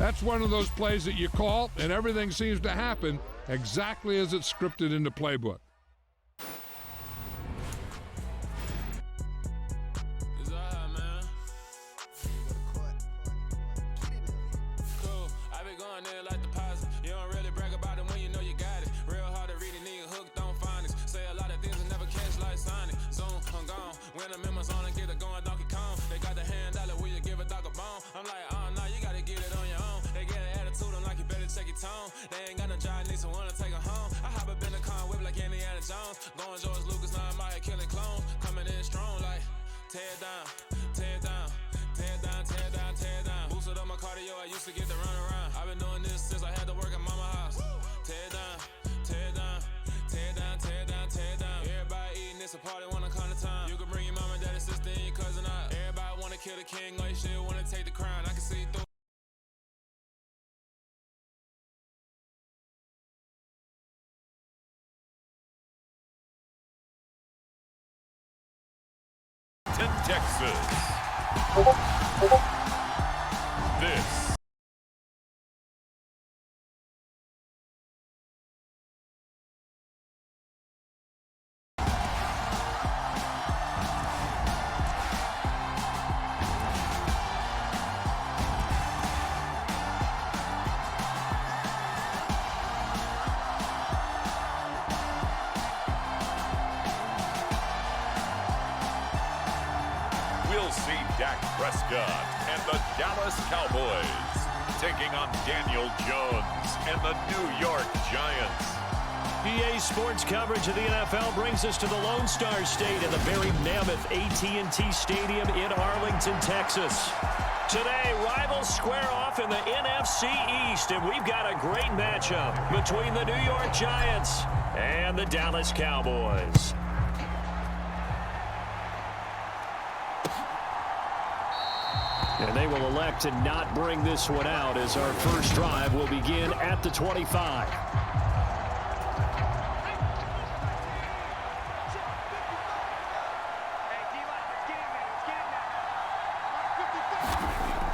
That's one of those plays that you call, and everything seems to happen exactly as it's scripted in the playbook. They ain't got no job, need someone to take her home. I hop up in the car, whip like Indiana Jones. Going George Lucas, now I'm out here killing clones. Coming in strong like, tear down, tear down, tear down, tear down, tear down. Boosted up my cardio, I used to get to run around. I've been doing this since I had to work at mama house. Tear down, tear down, tear down, tear down, tear down. Everybody eating this, a party when I come to time. You can bring your mama, daddy, sister, and your cousin out. Everybody wanna kill the king, or you shit wanna take the crown. I can see through. Texas. This we'll see Dak Prescott and the Dallas Cowboys taking on Daniel Jones and the New York Giants. PA Sports coverage of the NFL brings us to the Lone Star State in the very mammoth AT&T Stadium in Arlington, Texas. Today, rivals square off in the NFC East, and we've got a great matchup between the New York Giants and the Dallas Cowboys. And they will elect to not bring this one out as our first drive will begin at the 25.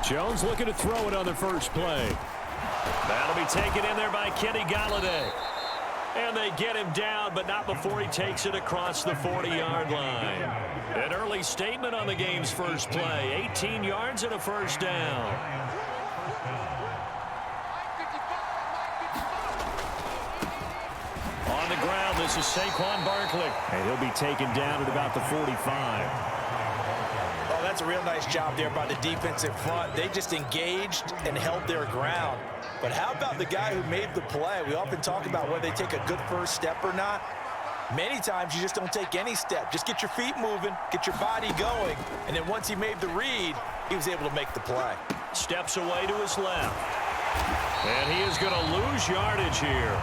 Jones looking to throw it on the first play. That'll be taken in there by Kenny Golladay. And they get him down, but not before he takes it across the 40-yard line. An early statement on the game's first play. 18 yards and a first down. On the ground, this is Saquon Barkley. And he'll be taken down at about the 45. Oh, that's a real nice job there by the defensive front. They just engaged and held their ground. But how about the guy who made the play? We often talk about whether they take a good first step or not. Many times you just don't take any step. Just get your feet moving, get your body going, and then once he made the read, he was able to make the play. Steps away to his left. And he is going to lose yardage here.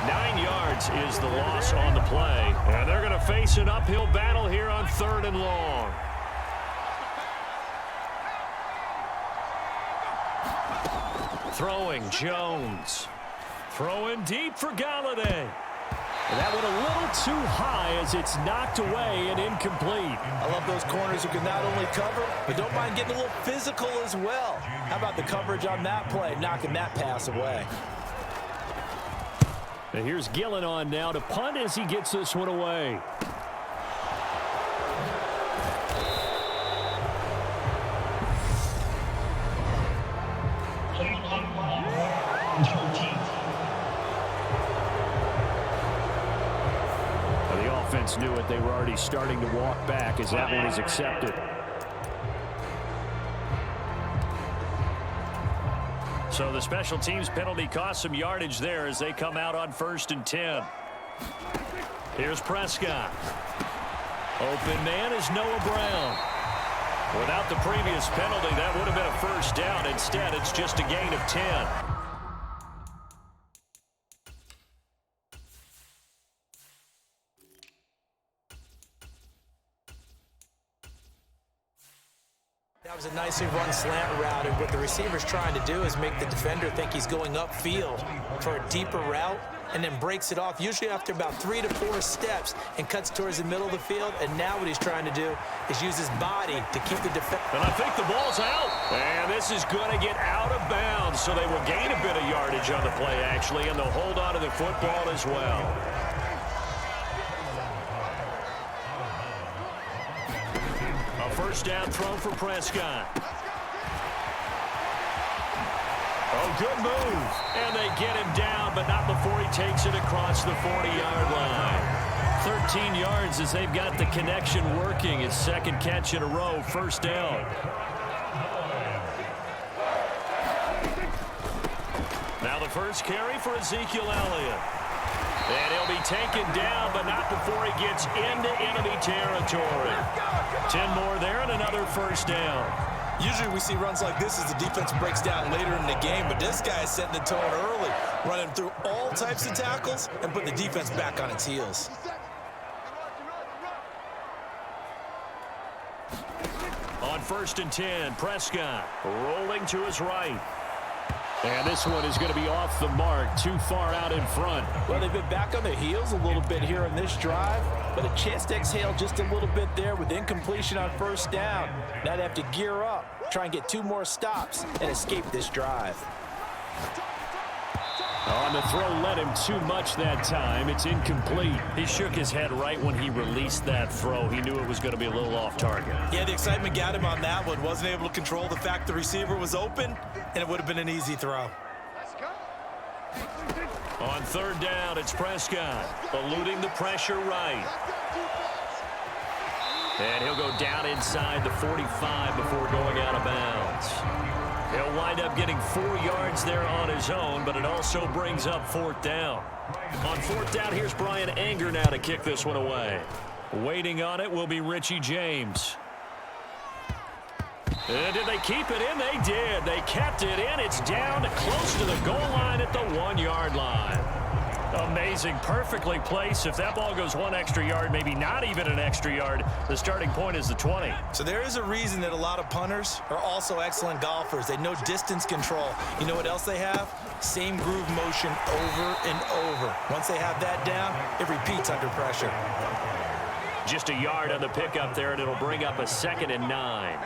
9 yards is the loss on the play. And they're going to face an uphill battle here on 3rd and long. Throwing Jones. Throwing deep for Golladay. That one a little too high as it's knocked away and incomplete. I love those corners who can not only cover, but don't mind getting a little physical as well. How about the coverage on that play, knocking that pass away? And here's Gillen on now to punt as he gets this one away. Knew it. They were already starting to walk back as that one is accepted. So the special teams penalty cost some yardage there as they come out on 1st and 10. Here's Prescott. Open man is Noah Brown. Without the previous penalty, that would have been a first down. Instead, it's just a gain of 10. That was a nicely run slant route, and what the receiver's trying to do is make the defender think he's going upfield for a deeper route, and then breaks it off, usually after about 3 to 4 steps, and cuts towards the middle of the field. And now what he's trying to do is use his body to keep the defender. And I think the ball's out. And this is going to get out of bounds, so they will gain a bit of yardage on the play, actually, and they'll hold on to the football as well. A first down throw for Prescott. Oh, good move. And they get him down, but not before he takes it across the 40-yard line. 13 yards as they've got the connection working. His second catch in a row, first down. Now the first carry for Ezekiel Elliott. And he'll be taken down, but not before he gets into enemy territory. 10 more there and another first down. Usually we see runs like this as the defense breaks down later in the game, but this guy is setting the tone early, running through all types of tackles and putting the defense back on its heels. On 1st and 10, Prescott rolling to his right. And this one is going to be off the mark, too far out in front. Well, they've been back on their heels a little bit here in this drive, but a chance to exhale just a little bit there with incompletion on first down. Now they have to gear up, try and get 2 more stops, and escape this drive. On the throw, led him too much that time. It's incomplete. He shook his head right when he released that throw. He knew it was going to be a little off target. Yeah, the excitement got him on that one. Wasn't able to control the fact the receiver was open, and it would have been an easy throw. On 3rd down, it's Prescott, eluding the pressure right. And he'll go down inside the 45 before going out of bounds. He'll wind up getting 4 yards there on his own, but it also brings up 4th down. On 4th down, here's Brian Anger now to kick this one away. Waiting on it will be Richie James. And did they keep it in? They did. They kept it in. It's down close to the goal line at the 1-yard line. Amazing. Perfectly placed. If that ball goes 1 extra yard, maybe not even an extra yard, the starting point is the 20. So there is a reason that a lot of punters are also excellent golfers. They know distance control. You know what else they have? Same groove motion over and over. Once they have that down, it repeats under pressure. Just a yard on the pickup there, and it'll bring up a 2nd and 9.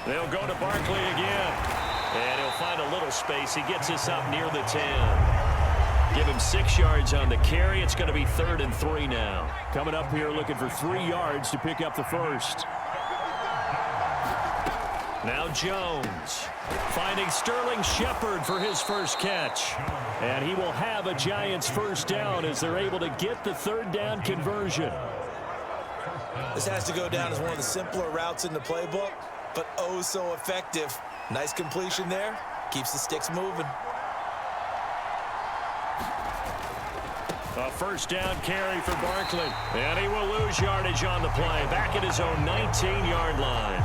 They'll go to Barkley again. And he'll find a little space. He gets us up near the 10. Give him 6 yards on the carry. It's going to be 3rd and 3 now. Coming up here looking for 3 yards to pick up the first. Now Jones finding Sterling Shepard for his first catch. And he will have a Giants first down as they're able to get the 3rd down conversion. This has to go down as one of the simpler routes in the playbook, but oh so effective. Nice completion there. Keeps the sticks moving. A first down carry for Barkley. And he will lose yardage on the play. Back at his own 19-yard line.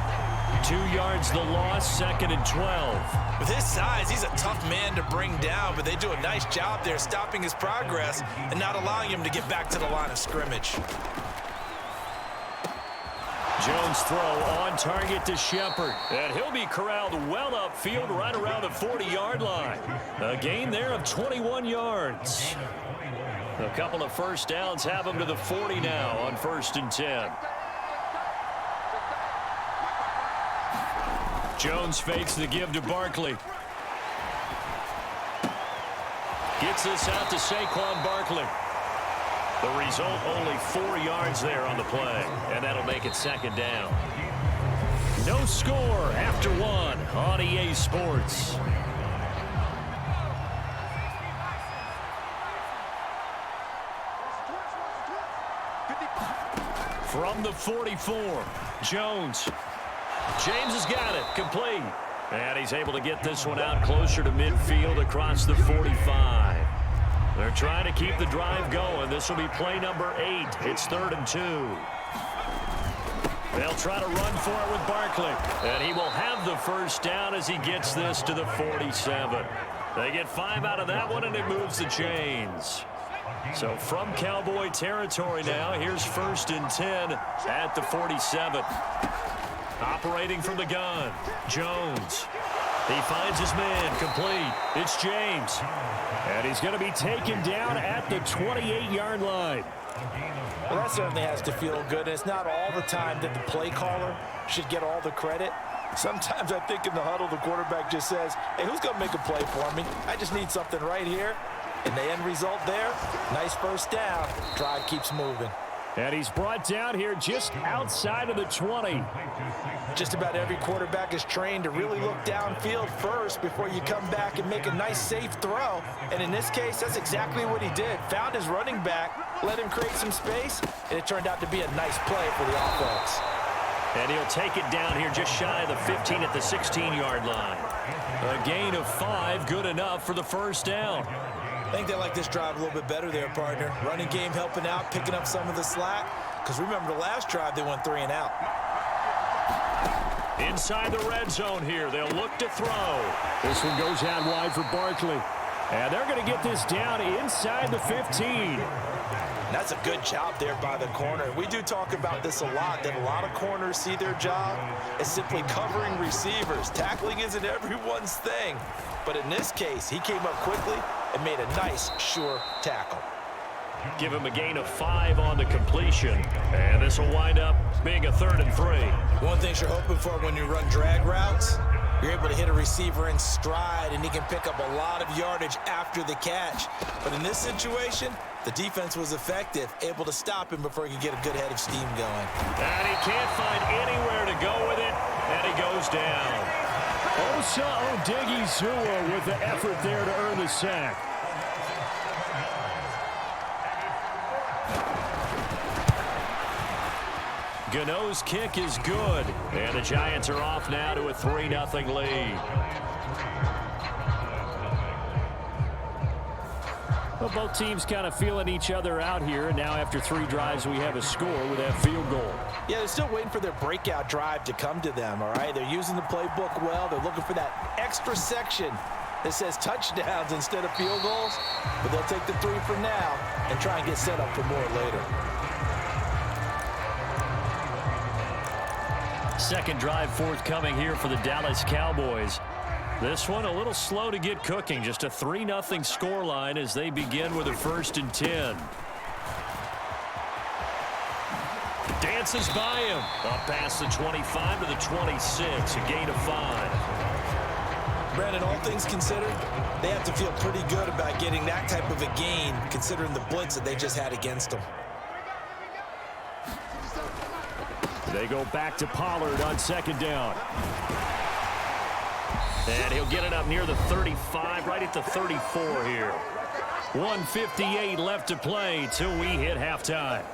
2 yards the loss, 2nd and 12. With his size, he's a tough man to bring down, but they do a nice job there stopping his progress and not allowing him to get back to the line of scrimmage. Jones throw on target to Shepard. And he'll be corralled well upfield right around the 40-yard line. A gain there of 21 yards. A couple of first downs have him to the 40 now on 1st and 10. Jones fakes the give to Barkley. Gets this out to Saquon Barkley. The result, only 4 yards there on the play, and that'll make it 2nd down. No score after 1 on EA Sports. From the 44, Jones. James has got it, complete. And he's able to get this one out closer to midfield across the 45. They're trying to keep the drive going. This will be play number 8. It's 3rd and 2. They'll try to run for it with Barkley. And he will have the first down as he gets this to the 47. They get 5 out of that one, and it moves the chains. So from Cowboy territory now, here's 1st and 10 at the 47. Operating from the gun, Jones. He finds his man, complete. It's James. And he's going to be taken down at the 28-yard line. Well, that certainly has to feel good. And it's not all the time that the play caller should get all the credit. Sometimes I think in the huddle, the quarterback just says, hey, who's going to make a play for me? I just need something right here. And the end result there, nice first down. Drive keeps moving. And he's brought down here just outside of the 20. Just about every quarterback is trained to really look downfield first before you come back and make a nice, safe throw. And in this case, that's exactly what he did. Found his running back, let him create some space, and it turned out to be a nice play for the offense. And he'll take it down here just shy of the 15 at the 16-yard line. A gain of 5, good enough for the first down. I think they like this drive a little bit better there, partner. Running game helping out, picking up some of the slack. Because remember the last drive, they went 3 and out. Inside the red zone here, they'll look to throw. This one goes out wide for Barkley. And they're going to get this down inside the 15. That's a good job there by the corner. We do talk about this a lot, that a lot of corners see their job as simply covering receivers. Tackling isn't everyone's thing. But in this case, he came up quickly and made a nice, sure tackle. Give him a gain of 5 on the completion. And this will wind up being a 3rd and 3. One thing you're hoping for when you run drag routes, you're able to hit a receiver in stride, and he can pick up a lot of yardage after the catch. But in this situation, the defense was effective, able to stop him before he could get a good head of steam going. And he can't find anywhere to go with it, and he goes down. Osa Odighizuwa with the effort there to earn the sack. Gano's kick is good, and the Giants are off now to a 3-0 lead. Well, both teams kind of feeling each other out here, and now after 3 drives, we have a score with that field goal. Yeah, they're still waiting for their breakout drive to come to them, all right? They're using the playbook well. They're looking for that extra section that says touchdowns instead of field goals, but they'll take the 3 for now and try and get set up for more later. Second drive forthcoming here for the Dallas Cowboys. This one a little slow to get cooking. Just a 3-0 scoreline as they begin with a 1st and 10. Dances by him. Up past the 25 to the 26. A gain of 5. Brandon, all things considered, they have to feel pretty good about getting that type of a gain considering the blitz that they just had against them. They go back to Pollard on 2nd down. And he'll get it up near the 35, right at the 34 here. 1:58 left to play till we hit halftime.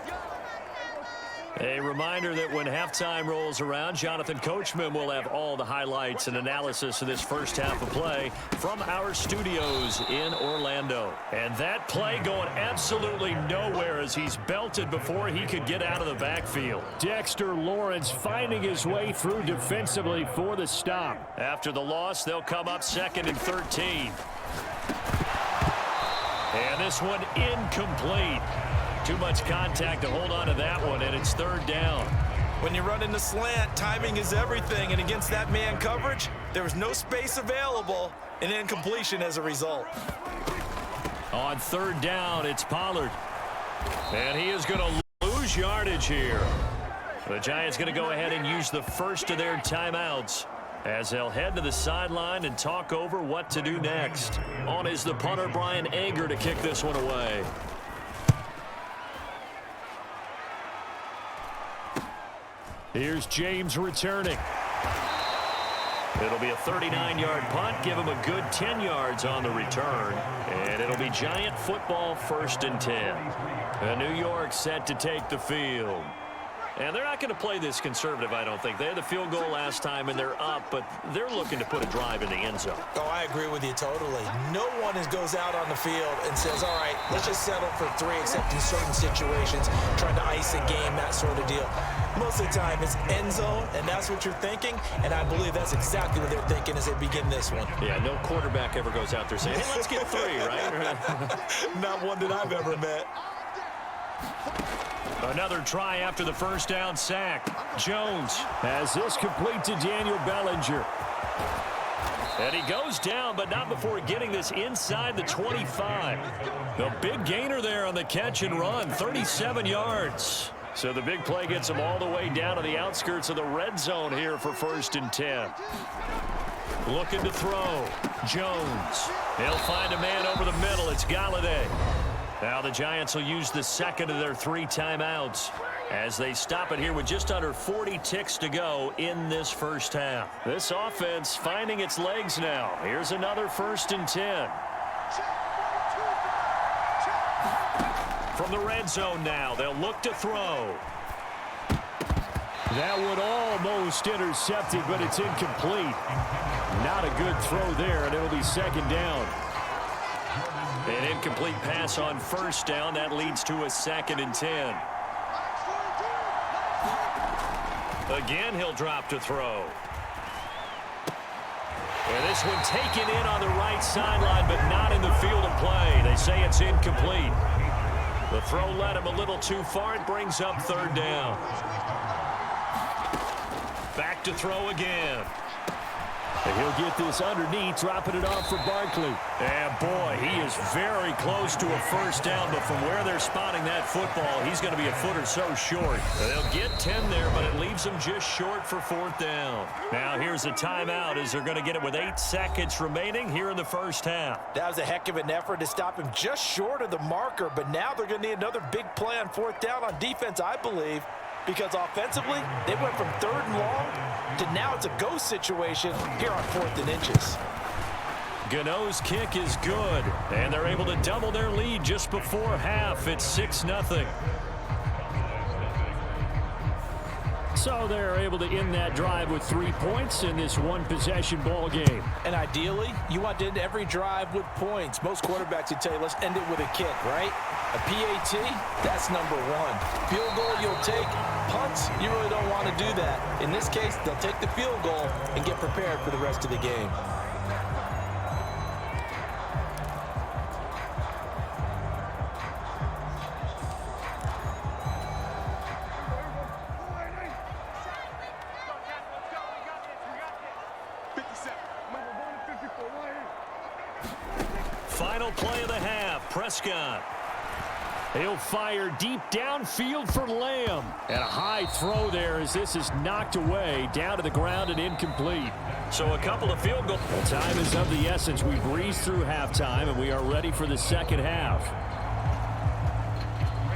A reminder that when halftime rolls around, Jonathan Coachman will have all the highlights and analysis of this first half of play from our studios in Orlando. And that play going absolutely nowhere as he's belted before he could get out of the backfield. Dexter Lawrence finding his way through defensively for the stop. After the loss, they'll come up 2nd and 13. And this one incomplete. Too much contact to hold on to that one, and it's 3rd down. When you run in the slant, timing is everything, and against that man coverage, there was no space available, and incompletion as a result. On 3rd down, it's Pollard. And he is going to lose yardage here. The Giants going to go ahead and use the first of their timeouts as they'll head to the sideline and talk over what to do next. On is the punter, Brian Anger, to kick this one away. Here's James returning. It'll be a 39-yard punt. Give him a good 10 yards on the return. And it'll be Giant football 1st and 10. New York set to take the field. And they're not going to play this conservative, I don't think. They had the field goal last time, and they're up, but they're looking to put a drive in the end zone. Oh, I agree with you totally. No one goes out on the field and says, all right, let's just settle for 3, except in certain situations, trying to ice a game, that sort of deal. Most of the time, it's end zone, and that's what you're thinking, and I believe that's exactly what they're thinking as they begin this one. Yeah, no quarterback ever goes out there saying, hey, let's get 3, right? Not one that I've ever met. Another try after the first down sack. Jones has this complete to Daniel Bellinger. And he goes down, but not before getting this inside the 25. The big gainer there on the catch and run, 37 yards. So the big play gets him all the way down to the outskirts of the red zone here for 1st and 10. Looking to throw. Jones. He'll find a man over the middle. It's Galladay. Now the Giants will use the second of their 3 timeouts as they stop it here with just under 40 ticks to go in this first half. This offense finding its legs now. Here's another 1st and 10. From the red zone now, they'll look to throw. That one almost intercepted, but it's incomplete. Not a good throw there, and it'll be 2nd down. An incomplete pass on 1st down. That leads to a 2nd and 10. Again, he'll drop to throw. And this one taken in on the right sideline, but not in the field of play. They say it's incomplete. The throw led him a little too far. It brings up 3rd down. Back to throw again. And he'll get this underneath, dropping it off for Barkley. And boy, he is very close to a 1st down, but from where they're spotting that football, he's going to be a foot or so short. They'll get 10 there, but it leaves them just short for 4th down. Now here's a timeout as they're going to get it with 8 seconds remaining here in the first half. That was a heck of an effort to stop him just short of the marker, but now they're going to need another big play on 4th down on defense, I believe, because offensively, they went from 3rd and long to now it's a go situation here on 4th and inches. Gano's kick is good, and they're able to double their lead just before half. It's 6-0. So they're able to end that drive with 3 points in this one-possession ball game. And ideally, you want to end every drive with points. Most quarterbacks would tell you, let's end it with a kick, right? A PAT, that's number 1. Field goal you'll take. Punts, you really don't want to do that. In this case, they'll take the field goal and get prepared for the rest of the game. Final play of the half, Prescott. He'll fire deep downfield for Lamb. And a high throw there as this is knocked away, down to the ground and incomplete. So a couple of field goals. The time is of the essence. We breeze through halftime, and we are ready for the second half.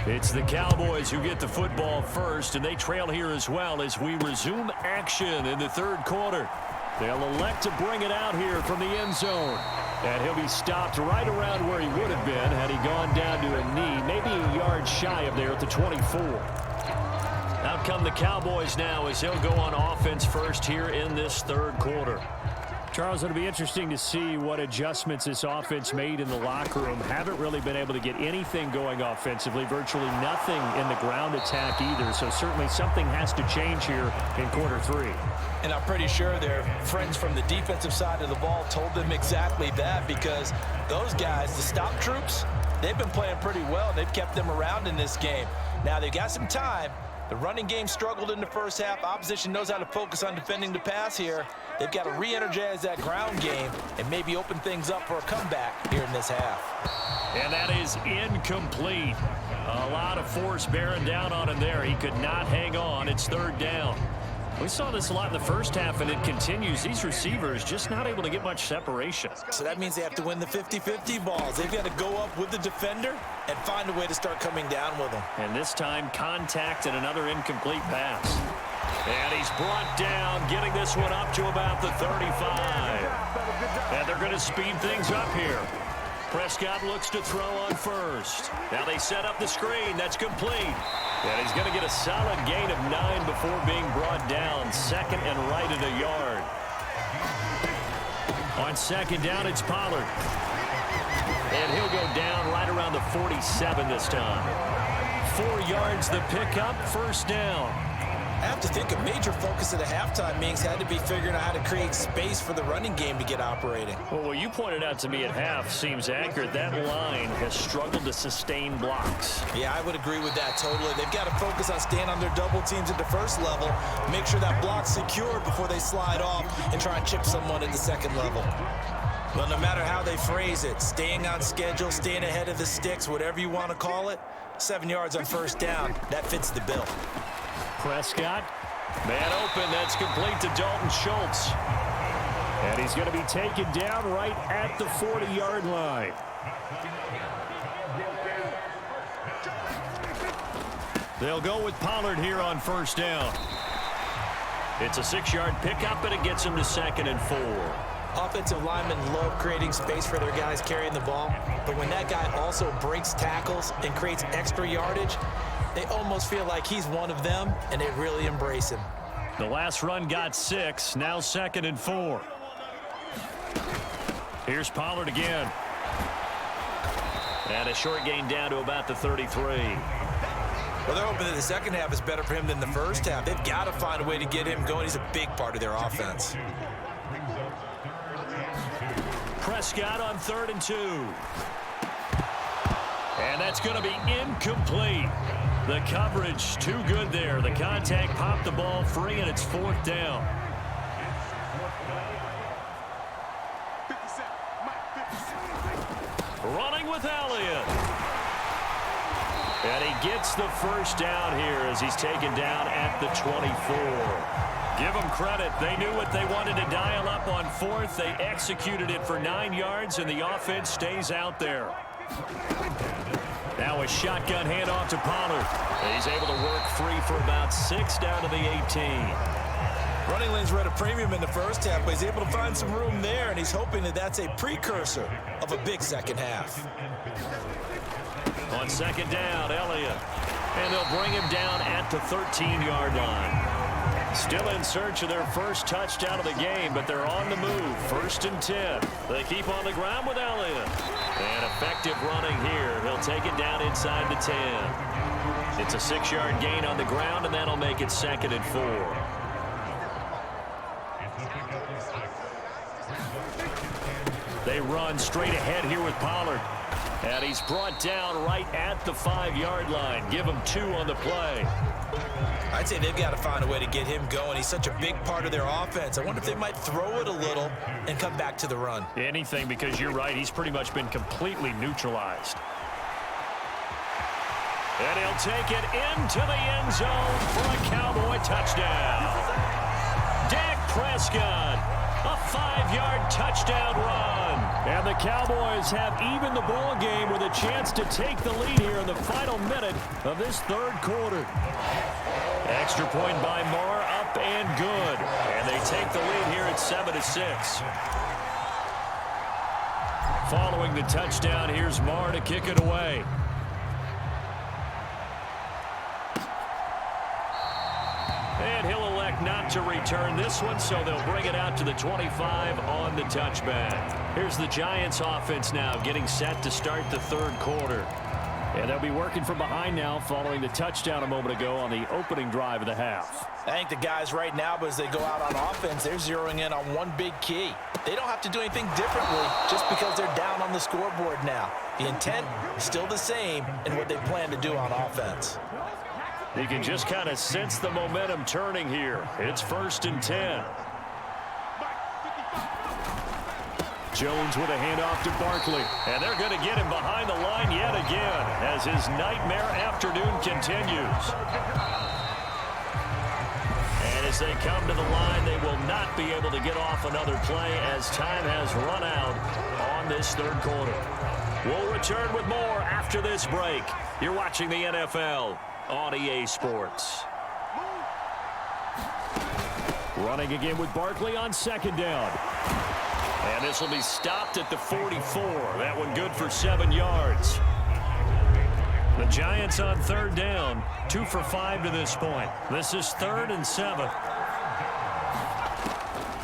It's the Cowboys who get the football first, and they trail here as well as we resume action in the 3rd quarter. They'll elect to bring it out here from the end zone. And he'll be stopped right around where he would have been had he gone down to a knee, maybe a yard shy of there at the 24. Out come the Cowboys now as they'll go on offense first here in this 3rd quarter. Charles, it'll be interesting to see what adjustments this offense made in the locker room. Haven't really been able to get anything going offensively, virtually nothing in the ground attack either. So certainly something has to change here in quarter 3. And I'm pretty sure their friends from the defensive side of the ball told them exactly that, because those guys, the stop troops, they've been playing pretty well. They've kept them around in this game. Now they've got some time. The running game struggled in the first half. Opposition knows how to focus on defending the pass here. They've got to re-energize that ground game and maybe open things up for a comeback here in this half. And that is incomplete. A lot of force bearing down on him there. He could not hang on. It's 3rd down. We saw this a lot in the first half, and it continues. These receivers just not able to get much separation. So that means they have to win the 50-50 balls. They've got to go up with the defender and find a way to start coming down with them. And this time, contact and another incomplete pass. And he's brought down, getting this one up to about the 35. And they're going to speed things up here. Prescott looks to throw on first. Now they set up the screen. That's complete. And he's going to get a solid gain of 9 before being brought down. Second and right at a yard. On second down, it's Pollard. And he'll go down right around the 47 this time. 4 yards the pickup, first down. I have to think a major focus of the halftime meetings had to be figuring out how to create space for the running game to get operating. Well, what you pointed out to me at half seems accurate. That line has struggled to sustain blocks. Yeah, I would agree with that totally. They've got to focus on staying on their double teams at the first level, make sure that block's secured before they slide off and try and chip someone at the second level. Well, no matter how they phrase it, staying on schedule, staying ahead of the sticks, whatever you want to call it, 7 yards on first down, that fits the bill. Prescott, man open, that's complete to Dalton Schultz. And he's going to be taken down right at the 40-yard line. They'll go with Pollard here on first down. It's a 6-yard pickup, and it gets him to 2nd and 4. Offensive linemen love creating space for their guys carrying the ball, but when that guy also breaks tackles and creates extra yardage, they almost feel like he's one of them, and they really embrace him. The last run got 6, now 2nd and 4. Here's Pollard again. And a short gain down to about the 33. Well, they're hoping that the second half is better for him than the first half. They've got to find a way to get him going. He's a big part of their offense. Prescott on 3rd and 2. And that's going to be incomplete. The coverage too good there. The contact popped the ball free, and it's 4th down. Running with Elliott. And he gets the first down here as he's taken down at the 24. Give them credit. They knew what they wanted to dial up on 4th. They executed it for 9 yards, and the offense stays out there. Now a shotgun handoff to Pollard. He's able to work free for about 6 down to the 18. Running lanes were at a premium in the first half, but he's able to find some room there, and he's hoping that that's a precursor of a big second half. On second down, Elliott. And they'll bring him down at the 13-yard line. Still in search of their first touchdown of the game, but they're on the move. 1st and 10. They keep on the ground with Elliott. And effective running here. He'll take it down inside the 10. It's a 6-yard gain on the ground, and that'll make it 2nd and 4. They run straight ahead here with Pollard. And he's brought down right at the 5-yard line. Give him 2 on the play. I'd say they've got to find a way to get him going. He's such a big part of their offense. I wonder if they might throw it a little and come back to the run. Anything, because you're right. He's pretty much been completely neutralized. And he'll take it into the end zone for a Cowboy touchdown. Dak Prescott, a 5-yard touchdown run. And the Cowboys have even the ball game with a chance to take the lead here in the final minute of this 3rd quarter. Extra point by Marr, up and good. And they take the lead here at 7-6. Following the touchdown, here's Marr to kick it away. And he'll elect not to return this one, so they'll bring it out to the 25 on the touchback. Here's the Giants offense now getting set to start the 3rd quarter. And they'll be working from behind now following the touchdown a moment ago on the opening drive of the half. I think the guys right now, as they go out on offense, they're zeroing in on one big key. They don't have to do anything differently just because they're down on the scoreboard now. The intent is still the same in what they plan to do on offense. You can just kind of sense the momentum turning here. It's 1st and 10. Jones with a handoff to Barkley. And they're going to get him behind the line yet again as his nightmare afternoon continues. And as they come to the line, they will not be able to get off another play as time has run out on this 3rd quarter. We'll return with more after this break. You're watching the NFL on EA Sports. Running again with Barkley on second down. And this will be stopped at the 44. That one good for 7 yards. The Giants on third down, 2 for 5 to this point. This is 3rd and 7.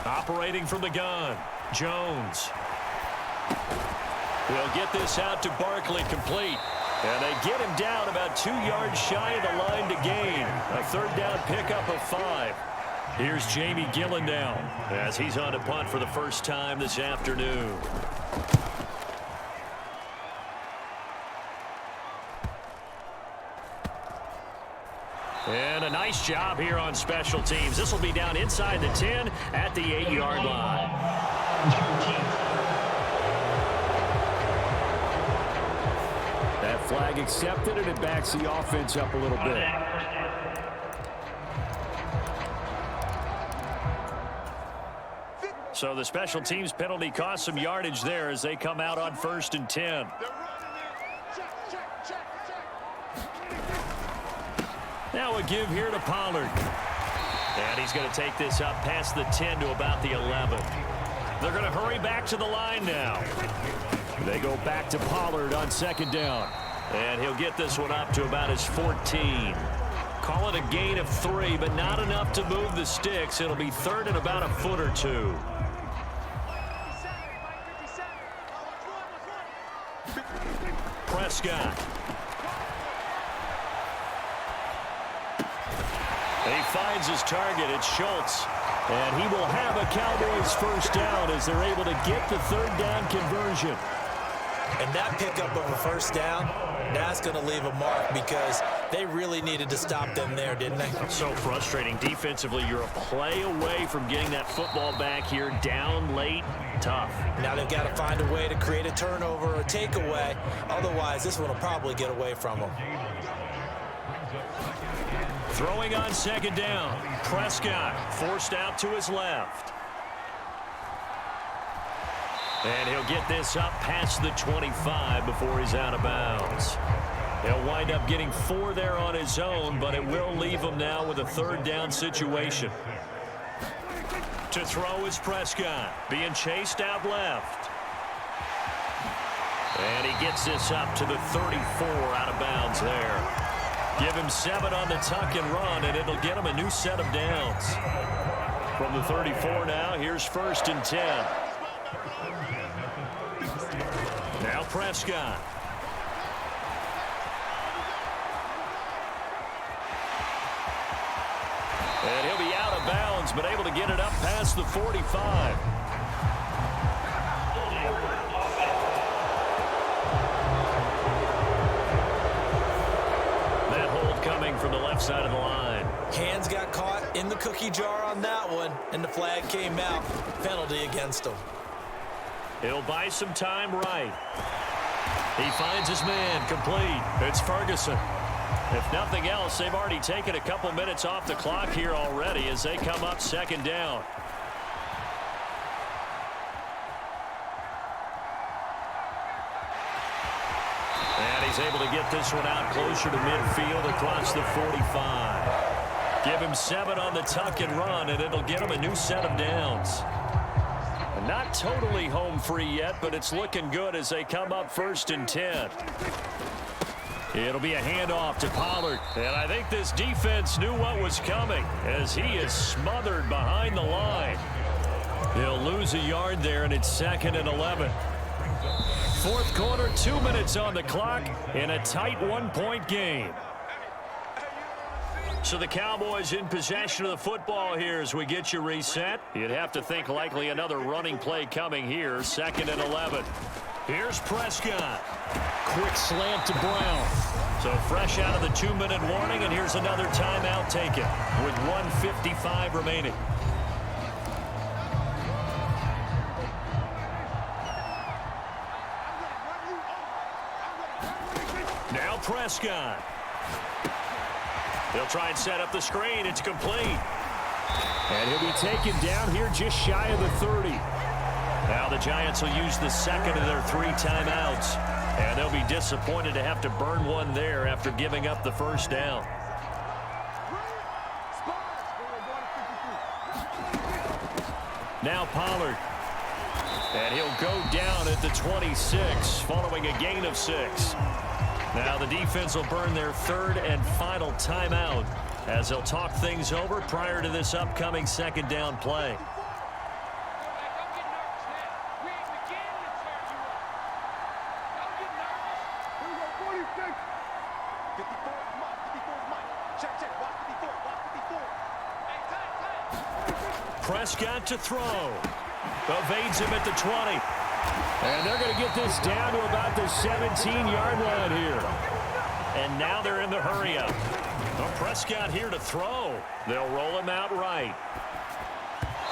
Operating from the gun, Jones. We'll get this out to Barkley, complete. And they get him down about 2 yards shy of the line to gain. A third down pickup of 5. Here's Jamie Gillen down as he's on to punt for the first time this afternoon. And a nice job here on special teams. This will be down inside the 10 at the 8-yard line. That flag accepted, and it backs the offense up a little bit. So the special teams penalty cost some yardage there as they come out on 1st and 10. Now a give here to Pollard. And he's going to take this up past the 10 to about the 11. They're going to hurry back to the line now. They go back to Pollard on second down. And he'll get this one up to about his 14. Call it a gain of 3, but not enough to move the sticks. It'll be 3rd and about a foot or 2. Prescott. And he finds his target. It's Schultz. And he will have a Cowboys first down as they're able to get the third down conversion. And that pickup of a first down, that's going to leave a mark because they really needed to stop them there, didn't they? So frustrating. Defensively, you're a play away from getting that football back here down late. Tough. Now they've got to find a way to create a turnover or a takeaway. Otherwise, this one will probably get away from them. Throwing on second down. Prescott forced out to his left. And he'll get this up past the 25 before he's out of bounds. He'll wind up getting 4 there on his own, but it will leave him now with a third down situation. To throw is Prescott, being chased out left. And he gets this up to the 34 out of bounds there. Give him 7 on the tuck and run, and it'll get him a new set of downs. From the 34 now, here's 1st and 10. Now Prescott. And he'll be out of bounds, but able to get it up past the 45. That hold coming from the left side of the line. Hands got caught in the cookie jar on that one, and the flag came out. Penalty against him. He'll buy some time right. He finds his man, complete. It's Ferguson. If nothing else, they've already taken a couple minutes off the clock here already as they come up second down. And he's able to get this one out closer to midfield across the 45. Give him 7 on the tuck and run, and it'll get him a new set of downs. Not totally home free yet, but it's looking good as they come up 1st and 10. It'll be a handoff to Pollard. And I think this defense knew what was coming as he is smothered behind the line. He'll lose a yard there, and it's 2nd and 11. Fourth quarter, 2 minutes on the clock in a tight 1-point game. So the Cowboys in possession of the football here as we get you reset. You'd have to think likely another running play coming here. 2nd and 11. Here's Prescott. Quick slant to Brown. So fresh out of the 2-minute warning, and here's another timeout taken with 1:55 remaining. Now Prescott. They'll try and set up the screen. It's complete. And he'll be taken down here just shy of the 30. Now the Giants will use the second of their 3 timeouts. And they'll be disappointed to have to burn one there after giving up the first down. Now Pollard. And he'll go down at the 26 following a gain of 6. Now the defense will burn their third and final timeout as they'll talk things over prior to this upcoming second down play. Prescott to throw. Evades him at the 20. And they're going to get this down to about the 17-yard line here. And now they're in the hurry-up. Well, Prescott here to throw. They'll roll him out right.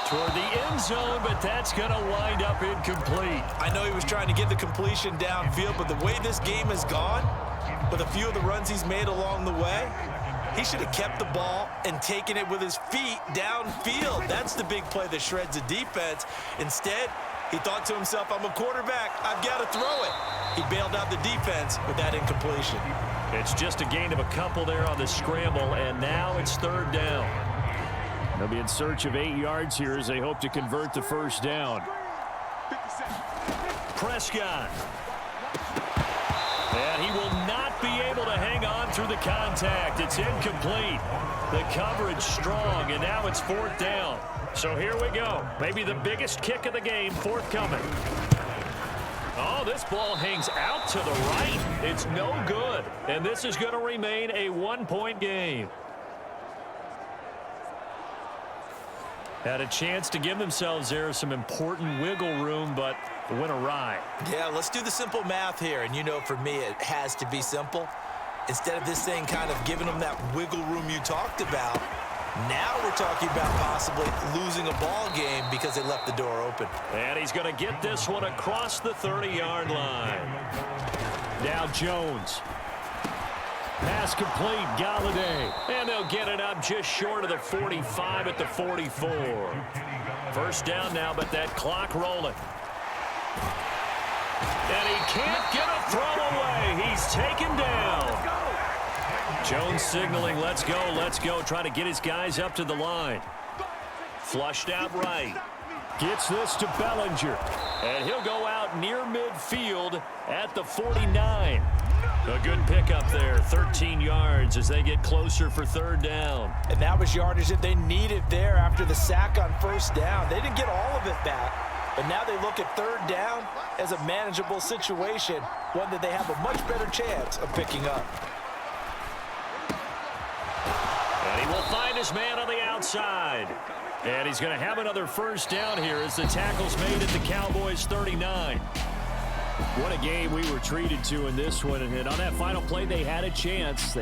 Toward the end zone, but that's going to wind up incomplete. I know he was trying to get the completion downfield, but the way this game has gone, with a few of the runs he's made along the way, he should have kept the ball and taken it with his feet downfield. That's the big play that shreds the defense. Instead, he thought to himself, I'm a quarterback, I've got to throw it. He bailed out the defense with that incompletion. It's just a gain of a couple there on the scramble, and now it's third down. They'll be in search of 8 yards here as they hope to convert the first down. Prescott. And he will not be able to hang on through the contact. It's incomplete. The coverage strong, and now it's fourth down. So here we go. Maybe the biggest kick of the game forthcoming. Oh, this ball hangs out to the right. It's no good. And this is going to remain a one-point game. Had a chance to give themselves there some important wiggle room, but went awry. Yeah, let's do the simple math here. And you know, for me, it has to be simple. Instead of this thing kind of giving them that wiggle room you talked about, now we're talking about possibly losing a ball game because they left the door open. And he's going to get this one across the 30-yard line. Now Jones. Pass complete, Galladay. And they'll get it up just short of the 45 at the 44. First down now, but that clock rolling. And he can't get a throw away. He's taken down. Jones signaling, let's go, trying to get his guys up to the line. Flushed out right. Gets this to Bellinger. And he'll go out near midfield at the 49. A good pickup there, 13 yards as they get closer for third down. And that was yardage that they needed there after the sack on first down. They didn't get all of it back, but now they look at third down as a manageable situation, one that they have a much better chance of picking up. And he will find his man on the outside. And he's going to have another first down here as the tackle's made at the Cowboys' 39. What a game we were treated to in this one. And on that final play, they had a chance.